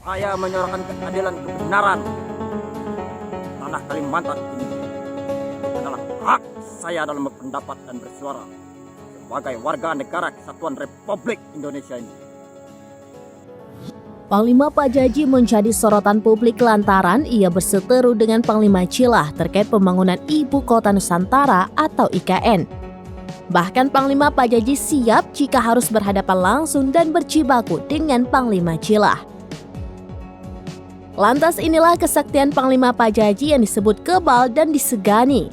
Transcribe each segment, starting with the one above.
Saya menyuarakan keadilan kebenaran. Tanah Kalimantan ini adalah hak saya dalam berpendapat dan bersuara sebagai warga negara Kesatuan Republik Indonesia ini. Panglima Pak Jaji menjadi sorotan publik lantaran ia berseteru dengan Panglima Cilah terkait pembangunan Ibu Kota Nusantara atau IKN. Bahkan Panglima Pak Jaji siap jika harus berhadapan langsung dan berjibaku dengan Panglima Cilah. Lantas inilah kesaktian Panglima Pak Jaji yang disebut kebal dan disegani.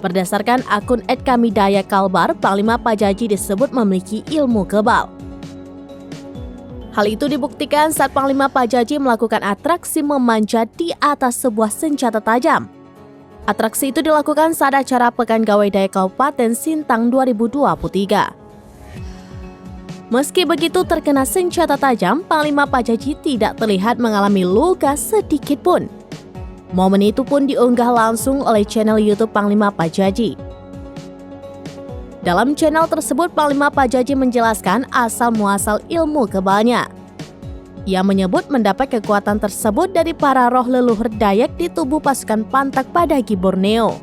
Berdasarkan akun @kamidaya_kalbar, Panglima Pak Jaji disebut memiliki ilmu kebal. Hal itu dibuktikan saat Panglima Pak Jaji melakukan atraksi memanjat di atas sebuah senjata tajam. Atraksi itu dilakukan saat acara Pekan Gawai Daya Kabupaten Sintang 2023. Meski begitu terkena senjata tajam, Panglima Pak Jaji tidak terlihat mengalami luka sedikit pun. Momen itu pun diunggah langsung oleh channel YouTube Panglima Pak Jaji. Dalam channel tersebut, Panglima Pak Jaji menjelaskan asal-muasal ilmu kebalnya. Ia menyebut mendapat kekuatan tersebut dari para roh leluhur Dayak di tubuh pasukan Pantak Padagi Borneo.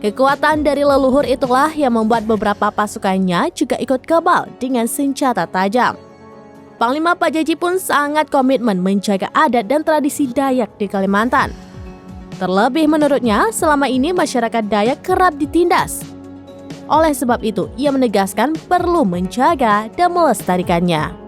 Kekuatan dari leluhur itulah yang membuat beberapa pasukannya juga ikut kebal dengan senjata tajam. Panglima Pak Jaji pun sangat komitmen menjaga adat dan tradisi Dayak di Kalimantan. Terlebih menurutnya, selama ini masyarakat Dayak kerap ditindas. Oleh sebab itu, ia menegaskan perlu menjaga dan melestarikannya.